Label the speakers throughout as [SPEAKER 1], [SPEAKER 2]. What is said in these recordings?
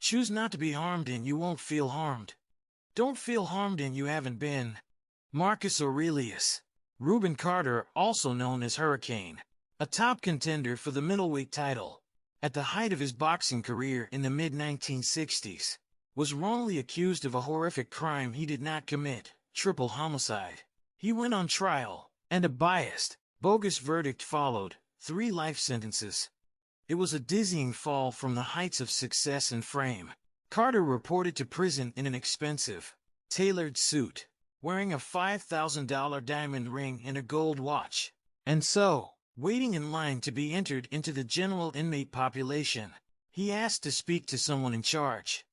[SPEAKER 1] Choose not to be harmed and you won't feel harmed. Don't feel harmed and you haven't been. Marcus Aurelius. Rubin Carter, also known as Hurricane, a top contender for the middleweight title, at the height of his boxing career in the mid-1960s, was wrongly accused of a horrific crime he did not commit, triple homicide. He went on trial, and a biased, bogus verdict followed, 3 life sentences. It was a dizzying fall from the heights of success and fame. Carter reported to prison in an expensive, tailored suit, wearing a $5,000 diamond ring and a gold watch. And so, waiting in line to be entered into the general inmate population, he asked to speak to someone in charge.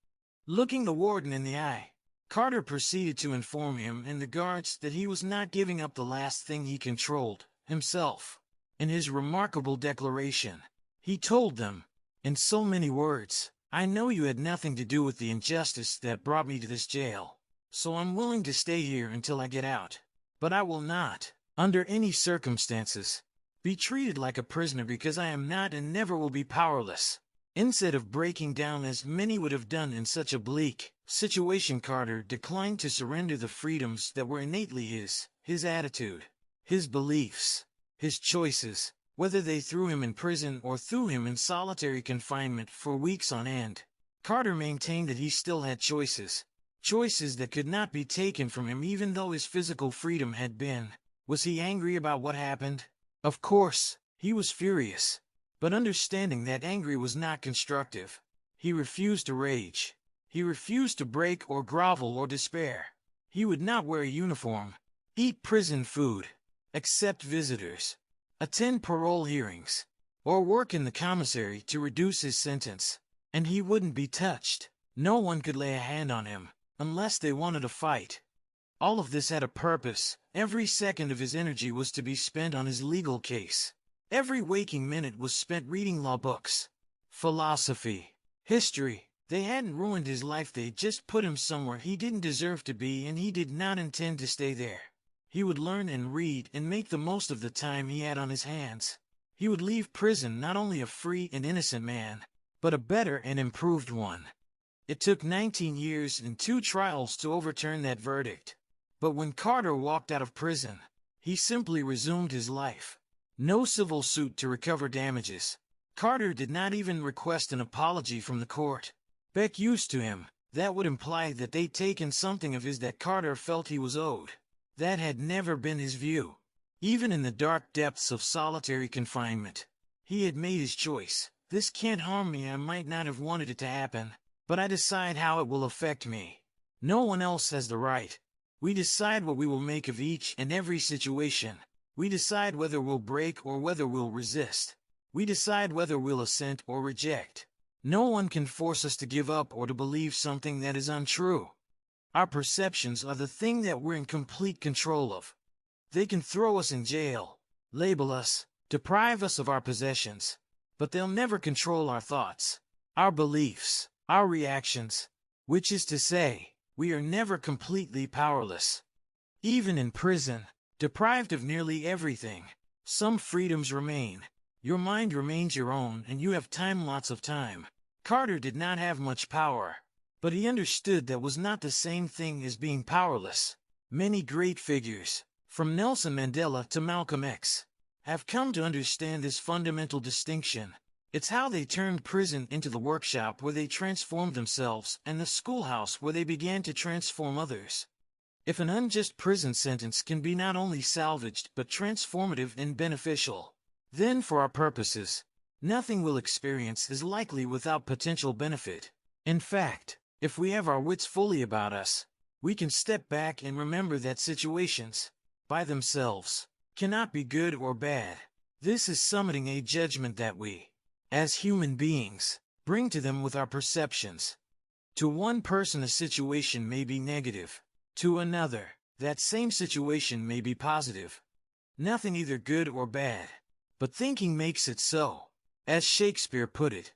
[SPEAKER 1] Looking the warden in the eye, Carter proceeded to inform him and the guards that he was not giving up the last thing he controlled, himself. In his remarkable declaration, he told them, in so many words, "I know you had nothing to do with the injustice that brought me to this jail, so I'm willing to stay here until I get out. But I will not, under any circumstances, be treated like a prisoner because I am not and never will be powerless." Instead of breaking down as many would have done in such a bleak situation, Carter declined to surrender the freedoms that were innately his attitude, his beliefs, his choices, whether they threw him in prison or threw him in solitary confinement for weeks on end. Carter maintained that he still had choices that could not be taken from him even though his physical freedom had been. Was he angry about what happened? Of course, he was furious. But understanding that anger was not constructive, he refused to rage. He refused to break or grovel or despair. He would not wear a uniform, eat prison food, accept visitors, attend parole hearings, or work in the commissary to reduce his sentence. And he wouldn't be touched. No one could lay a hand on him, unless they wanted a fight. All of this had a purpose. Every second of his energy was to be spent on his legal case. Every waking minute was spent reading law books, philosophy, history. They hadn't ruined his life, they just put him somewhere he didn't deserve to be, and he did not intend to stay there. He would learn and read and make the most of the time he had on his hands. He would leave prison not only a free and innocent man, but a better and improved one. It took 19 years and 2 trials to overturn that verdict. But when Carter walked out of prison, he simply resumed his life. No civil suit to recover damages. Carter did not even request an apology from the court. Beck used to him. That would imply that they'd taken something of his that Carter felt he was owed. That had never been his view. Even in the dark depths of solitary confinement, he had made his choice. This can't harm me. I might not have wanted it to happen, but I decide how it will affect me. No one else has the right. We decide what we will make of each and every situation. We decide whether we'll break or whether we'll resist. We decide whether we'll assent or reject. No one can force us to give up or to believe something that is untrue. Our perceptions are the thing that we're in complete control of. They can throw us in jail, label us, deprive us of our possessions, but they'll never control our thoughts, our beliefs, our reactions, which is to say, we are never completely powerless. Even in prison, deprived of nearly everything, some freedoms remain. Your mind remains your own and you have time, lots of time. Carter did not have much power, but he understood that was not the same thing as being powerless. Many great figures, from Nelson Mandela to Malcolm X, have come to understand this fundamental distinction. It's how they turned prison into the workshop where they transformed themselves and the schoolhouse where they began to transform others. If an unjust prison sentence can be not only salvaged but transformative and beneficial, then for our purposes, nothing we'll experience is likely without potential benefit. In fact, if we have our wits fully about us, we can step back and remember that situations, by themselves, cannot be good or bad. This is summiting a judgment that we, as human beings, bring to them with our perceptions. To one person a situation may be negative. To another, that same situation may be positive. Nothing either good or bad, but thinking makes it so. As Shakespeare put it,